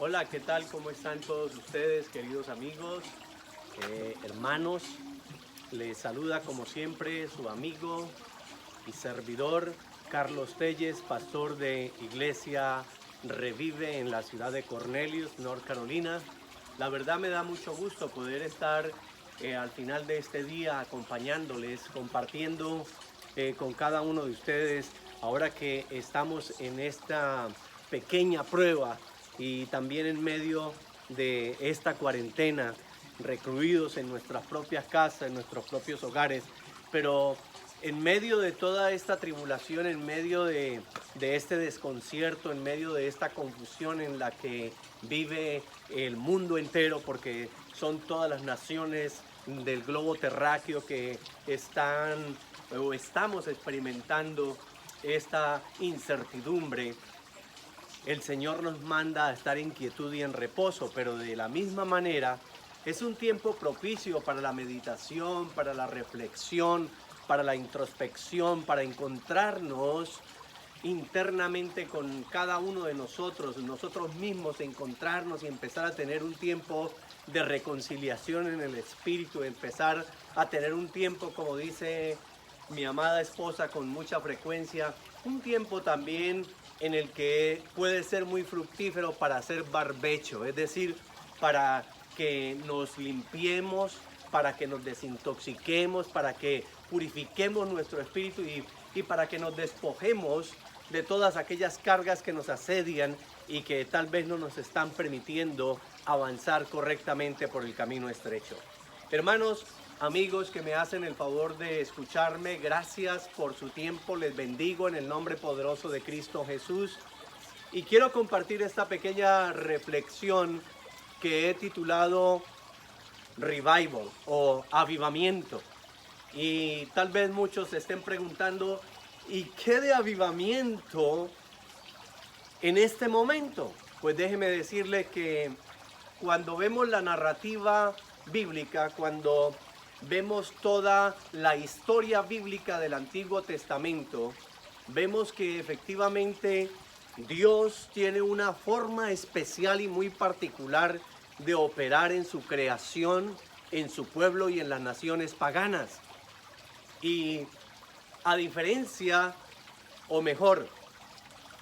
Hola, ¿qué tal? ¿Cómo están todos ustedes, queridos amigos, hermanos? Les saluda como siempre su amigo y servidor Carlos Telles, pastor de Iglesia Revive en la ciudad de Cornelius, North Carolina. La verdad me da mucho gusto poder estar al final de este día acompañándoles, compartiendo con cada uno de ustedes, ahora que estamos en esta pequeña prueba y también en medio de esta cuarentena, recluidos en nuestras propias casas, en nuestros propios hogares, pero en medio de toda esta tribulación, en medio de este desconcierto, en medio de esta confusión en la que vive el mundo entero, porque son todas las naciones del globo terráqueo que están o estamos experimentando esta incertidumbre, el Señor nos manda a estar en quietud y en reposo, pero de la misma manera es un tiempo propicio para la meditación, para la reflexión, para la introspección, para encontrarnos internamente con cada uno de nosotros mismos, encontrarnos y empezar a tener un tiempo de reconciliación en el espíritu, empezar a tener un tiempo, como dice mi amada esposa con mucha frecuencia, un tiempo también en el que puede ser muy fructífero para hacer barbecho, es decir, para que nos limpiemos, para que nos desintoxiquemos, para que purifiquemos nuestro espíritu y para que nos despojemos de todas aquellas cargas que nos asedian y que tal vez no nos están permitiendo avanzar correctamente por el camino estrecho. Hermanos, amigos que me hacen el favor de escucharme, gracias por su tiempo, les bendigo en el nombre poderoso de Cristo Jesús y quiero compartir esta pequeña reflexión que he titulado Revival o Avivamiento. Y tal vez muchos se estén preguntando, ¿y qué de avivamiento en este momento? Pues déjeme decirle que cuando vemos la narrativa bíblica, cuando vemos toda la historia bíblica del Antiguo Testamento, vemos que efectivamente Dios tiene una forma especial y muy particular de operar en su creación, en su pueblo y en las naciones paganas. Y a diferencia, o mejor,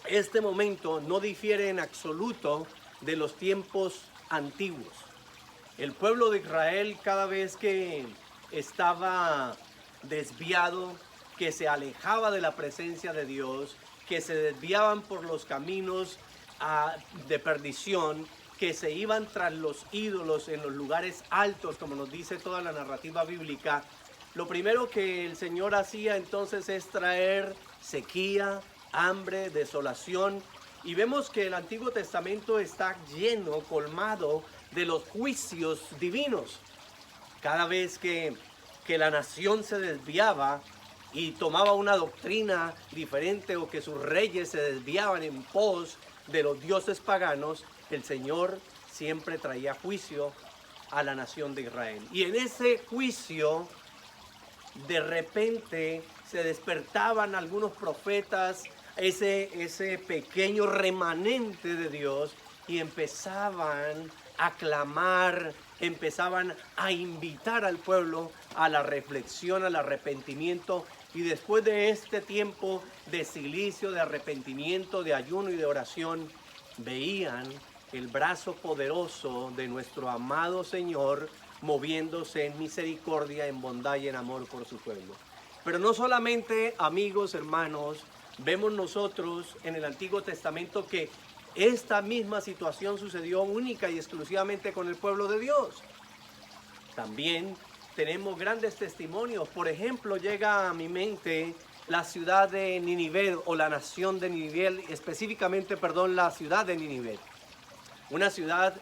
este momento no difiere en absoluto de los tiempos antiguos. El pueblo de Israel, cada vez que estaba desviado, que se alejaba de la presencia de Dios, que se desviaban por los caminos de perdición, que se iban tras los ídolos en los lugares altos, como nos dice toda la narrativa bíblica, lo primero que el Señor hacía entonces es traer sequía, hambre, desolación. Y vemos que el Antiguo Testamento está lleno, colmado de los juicios divinos. Cada vez que la nación se desviaba y tomaba una doctrina diferente o que sus reyes se desviaban en pos de los dioses paganos, el Señor siempre traía juicio a la nación de Israel. Y en ese juicio, de repente se despertaban algunos profetas, ese pequeño remanente de Dios, y empezaban a clamar, empezaban a invitar al pueblo a la reflexión, al arrepentimiento. Y después de este tiempo de silicio, de arrepentimiento, de ayuno y de oración, veían el brazo poderoso de nuestro amado Señor moviéndose en misericordia, en bondad y en amor por su pueblo. Pero no solamente, amigos, hermanos, vemos nosotros en el Antiguo Testamento que esta misma situación sucedió única y exclusivamente con el pueblo de Dios. También tenemos grandes testimonios. Por ejemplo, llega a mi mente la ciudad de Nínive o la nación de Nínive, específicamente, la ciudad de Nínive. Una ciudad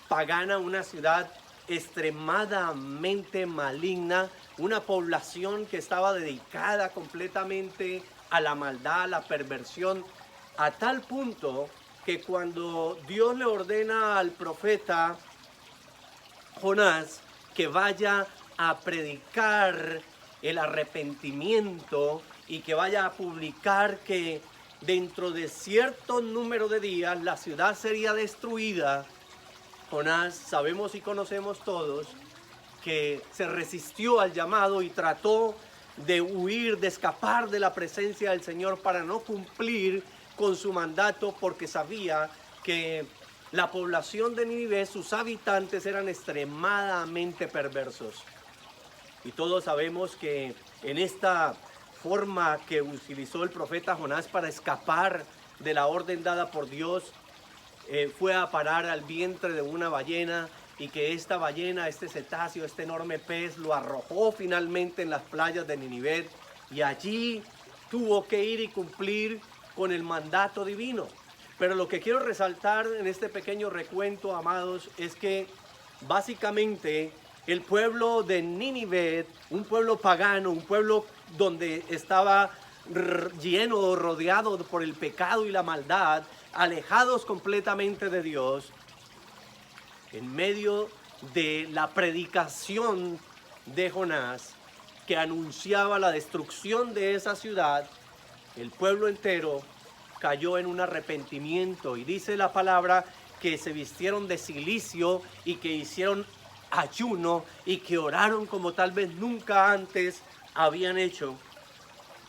pagana, una ciudad extremadamente maligna, una población que estaba dedicada completamente a la maldad, a la perversión, a tal punto que cuando Dios le ordena al profeta Jonás que vaya a predicar el arrepentimiento y que vaya a publicar que dentro de cierto número de días la ciudad sería destruida, Jonás, sabemos y conocemos todos, que se resistió al llamado y trató de huir, de escapar de la presencia del Señor para no cumplir con su mandato, porque sabía que la población de Nínive, sus habitantes, eran extremadamente perversos. Y todos sabemos que en esta forma que utilizó el profeta Jonás para escapar de la orden dada por Dios, fue a parar al vientre de una ballena, y que esta ballena, este cetáceo, este enorme pez, lo arrojó finalmente en las playas de Nínive, y allí tuvo que ir y cumplir con el mandato divino. Pero lo que quiero resaltar en este pequeño recuento, amados, es que básicamente el pueblo de Nínive, un pueblo pagano, un pueblo donde estaba lleno, rodeado por el pecado y la maldad, alejados completamente de Dios, en medio de la predicación de Jonás, que anunciaba la destrucción de esa ciudad, el pueblo entero cayó en un arrepentimiento, y dice la palabra que se vistieron de cilicio y que hicieron ayuno y que oraron como tal vez nunca antes habían hecho.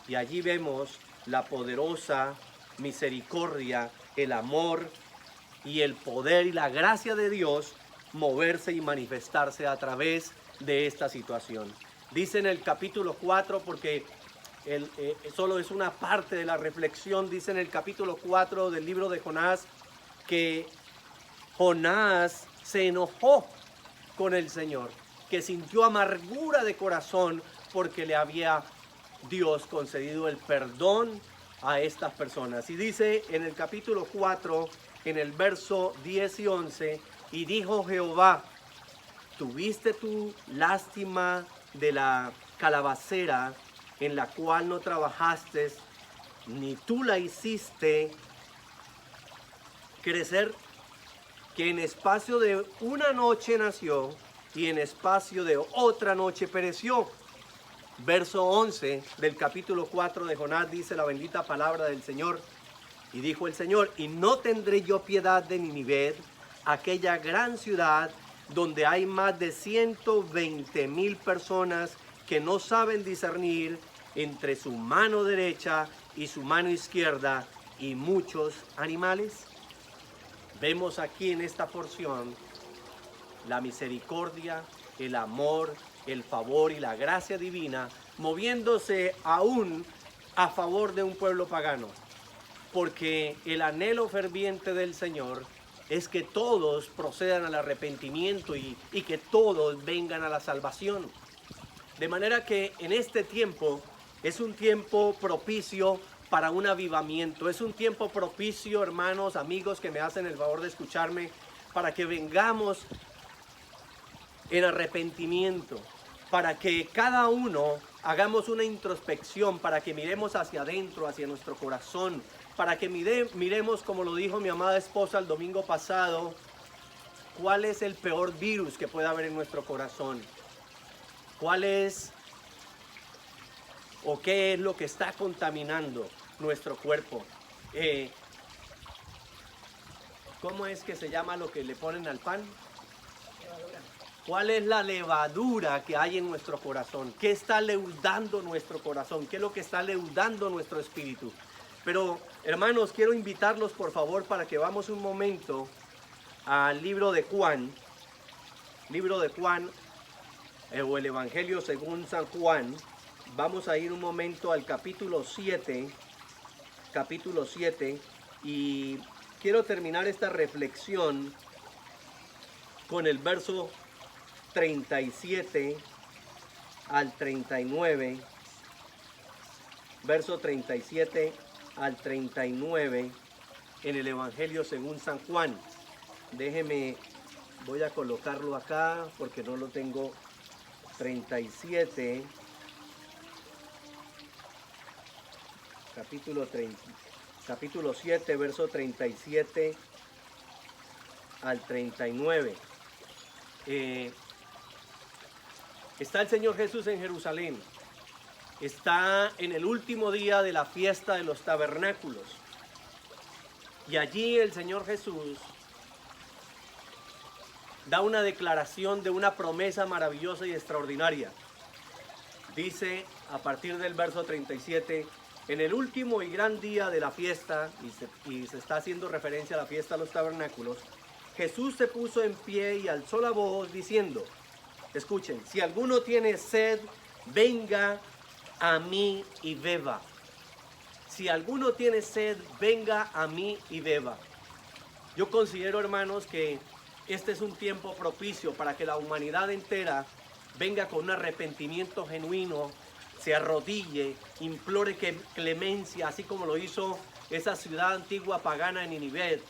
Y allí vemos la poderosa misericordia, el amor y el poder y la gracia de Dios moverse y manifestarse a través de esta situación. Dice en el capítulo 4, porque solo es una parte de la reflexión, dice en el capítulo 4 del libro de Jonás, que Jonás se enojó con el Señor, que sintió amargura de corazón porque le había Dios concedido el perdón a estas personas. Y dice en el capítulo 4, en el verso 10 y 11, y dijo Jehová, ¿tuviste tú lástima de la calabacera en la cual no trabajaste, ni tú la hiciste crecer, que en espacio de una noche nació y en espacio de otra noche pereció? Verso 11 del capítulo 4 de Jonás dice la bendita palabra del Señor. Y dijo el Señor, y no tendré yo piedad de Nínive, aquella gran ciudad donde hay más de 120,000 personas que no saben discernir entre su mano derecha y su mano izquierda, y muchos animales. Vemos aquí en esta porción la misericordia, el amor, el favor y la gracia divina moviéndose aún a favor de un pueblo pagano, porque el anhelo ferviente del Señor es que todos procedan al arrepentimiento y que todos vengan a la salvación. De manera que en este tiempo es un tiempo propicio para un avivamiento, es un tiempo propicio, hermanos, amigos que me hacen el favor de escucharme, para que vengamos en arrepentimiento, para que cada uno hagamos una introspección, para que miremos hacia adentro, hacia nuestro corazón, para que miremos, como lo dijo mi amada esposa el domingo pasado, cuál es el peor virus que puede haber en nuestro corazón, cuál es o qué es lo que está contaminando nuestro cuerpo. ¿Cómo es que se llama lo que le ponen al pan? ¿Cuál es la levadura que hay en nuestro corazón? ¿Qué está leudando nuestro corazón? ¿Qué es lo que está leudando nuestro espíritu? Pero, hermanos, quiero invitarlos, por favor, para que vamos un momento al libro de Juan, o el Evangelio según San Juan. Vamos a ir un momento al capítulo 7, y quiero terminar esta reflexión con el verso 37 al 39, verso 37 al 39 en el Evangelio según San Juan. Déjeme, voy a colocarlo acá porque no lo tengo. 37, capítulo 7, verso 37 al 39. Está el Señor Jesús en Jerusalén. Está en el último día de la fiesta de los tabernáculos. Y allí el Señor Jesús da una declaración de una promesa maravillosa y extraordinaria. Dice a partir del verso 37, en el último y gran día de la fiesta, y se está haciendo referencia a la fiesta de los tabernáculos, Jesús se puso en pie y alzó la voz diciendo, escuchen, si alguno tiene sed, venga a mí y beba. Si alguno tiene sed, venga a mí y beba. Yo considero, hermanos, que este es un tiempo propicio para que la humanidad entera venga con un arrepentimiento genuino, se arrodille, implore clemencia, así como lo hizo esa ciudad antigua pagana en Nínive,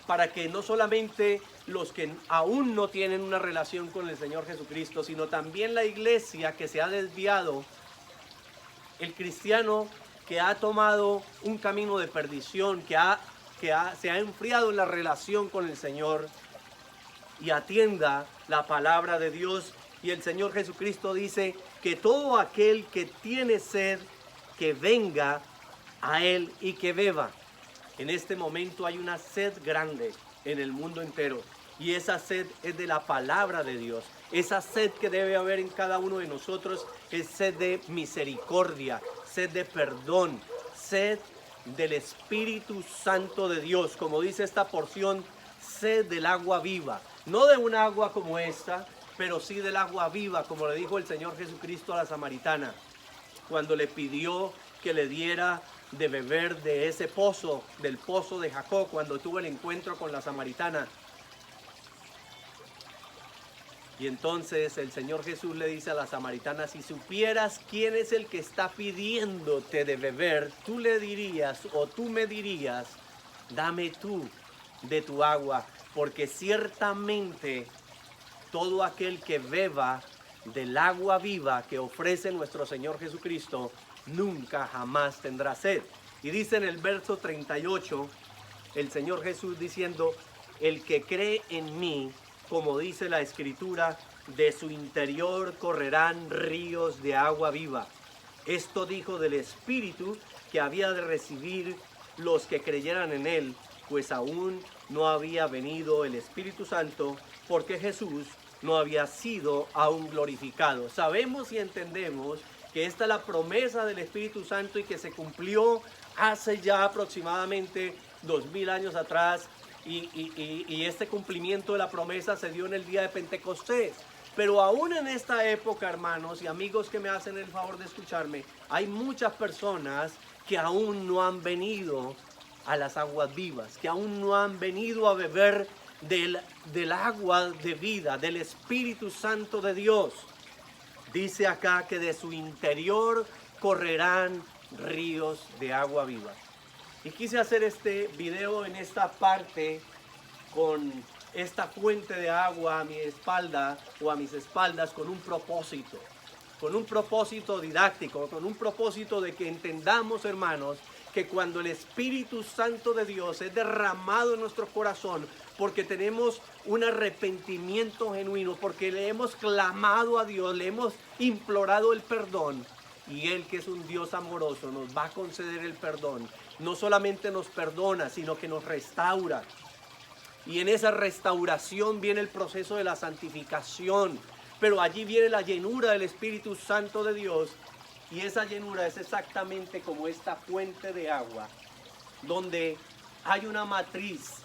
para que no solamente los que aún no tienen una relación con el Señor Jesucristo, sino también la iglesia que se ha desviado, el cristiano que ha tomado un camino de perdición, se ha enfriado en la relación con el Señor, y atienda la palabra de Dios. Y el Señor Jesucristo dice que todo aquel que tiene sed, que venga a Él y que beba. En este momento hay una sed grande en el mundo entero, y esa sed es de la palabra de Dios. Esa sed que debe haber en cada uno de nosotros es sed de misericordia, sed de perdón, sed del Espíritu Santo de Dios. Como dice esta porción, sed del agua viva. No de un agua como esta, pero sí del agua viva, como le dijo el Señor Jesucristo a la samaritana, cuando le pidió que le diera de beber de ese pozo, del pozo de Jacob, cuando tuvo el encuentro con la samaritana. Y entonces el Señor Jesús le dice a la samaritana, si supieras quién es el que está pidiéndote de beber, tú le dirías, o tú me dirías, dame tú de tu agua, porque ciertamente todo aquel que beba del agua viva que ofrece nuestro Señor Jesucristo, nunca jamás tendrá sed. Y dice en el verso 38, el Señor Jesús diciendo, el que cree en mí, como dice la Escritura, de su interior correrán ríos de agua viva. Esto dijo del Espíritu que había de recibir los que creyeran en él, pues aún no había venido el Espíritu Santo, porque Jesús no había sido aún glorificado. Sabemos y entendemos que esta es la promesa del Espíritu Santo y que se cumplió hace ya aproximadamente 2000 años atrás, y este cumplimiento de la promesa se dio en el día de Pentecostés. Pero aún en esta época, hermanos y amigos que me hacen el favor de escucharme, hay muchas personas que aún no han venido a las aguas vivas, que aún no han venido a beber del agua de vida, del Espíritu Santo de Dios. Dice acá que de su interior correrán ríos de agua viva. Y quise hacer este video en esta parte con esta fuente de agua a mi espalda o a mis espaldas con un propósito didáctico, con un propósito de que entendamos, hermanos, que cuando el Espíritu Santo de Dios es derramado en nuestro corazón, porque tenemos un arrepentimiento genuino, porque le hemos clamado a Dios, le hemos implorado el perdón, y Él, que es un Dios amoroso, nos va a conceder el perdón. No solamente nos perdona, sino que nos restaura. Y en esa restauración viene el proceso de la santificación. Pero allí viene la llenura del Espíritu Santo de Dios. Y esa llenura es exactamente como esta fuente de agua, donde hay una matriz,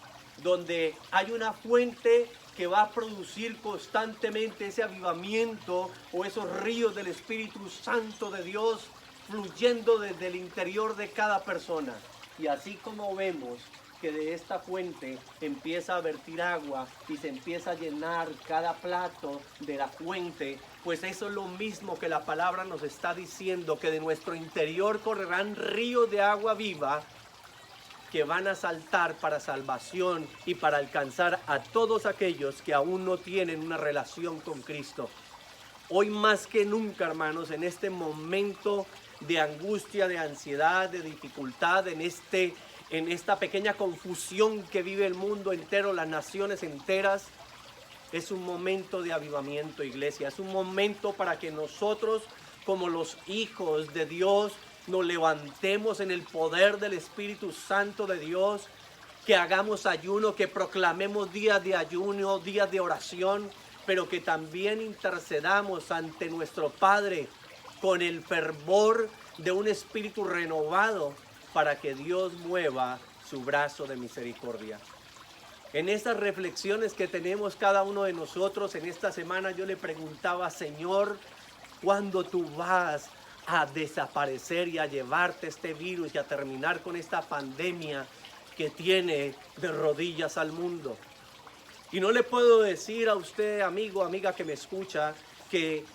donde hay una fuente que va a producir constantemente ese avivamiento o esos ríos del Espíritu Santo de Dios fluyendo desde el interior de cada persona. Y así como vemos que de esta fuente empieza a vertir agua y se empieza a llenar cada plato de la fuente, pues eso es lo mismo que la palabra nos está diciendo, que de nuestro interior correrán ríos de agua viva que van a saltar para salvación y para alcanzar a todos aquellos que aún no tienen una relación con Cristo. Hoy más que nunca, hermanos, en este momento de angustia, de ansiedad, de dificultad, en esta pequeña confusión que vive el mundo entero, las naciones enteras, es un momento de avivamiento, iglesia. Es un momento para que nosotros, como los hijos de Dios, nos levantemos en el poder del Espíritu Santo de Dios que hagamos ayuno, que proclamemos días de ayuno, días de oración, pero que también intercedamos ante nuestro Padre con el fervor de un espíritu renovado para que Dios mueva su brazo de misericordia. En estas reflexiones que tenemos cada uno de nosotros en esta semana, yo le preguntaba, Señor, ¿cuándo tú vas a desaparecer y a llevarte este virus y a terminar con esta pandemia que tiene de rodillas al mundo? Y no le puedo decir a usted, amigo, amiga que me escucha, que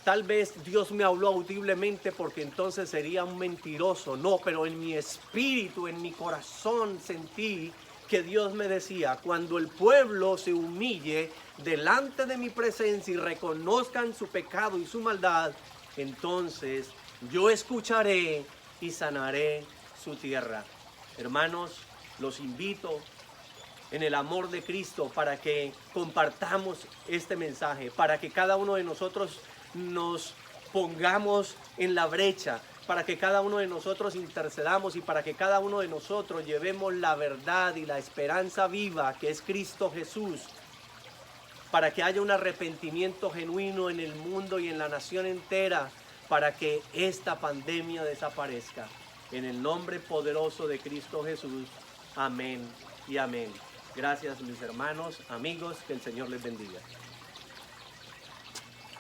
tal vez Dios me habló audiblemente porque entonces sería un mentiroso. No, pero en mi espíritu, en mi corazón sentí que Dios me decía, cuando el pueblo se humille delante de mi presencia y reconozcan su pecado y su maldad, entonces yo escucharé y sanaré su tierra. Hermanos, los invito en el amor de Cristo para que compartamos este mensaje, para que cada uno de nosotros nos pongamos en la brecha, para que cada uno de nosotros intercedamos y para que cada uno de nosotros llevemos la verdad y la esperanza viva que es Cristo Jesús, para que haya un arrepentimiento genuino en el mundo y en la nación entera, para que esta pandemia desaparezca. En el nombre poderoso de Cristo Jesús. Amén y amén. Gracias, mis hermanos, amigos, que el Señor les bendiga.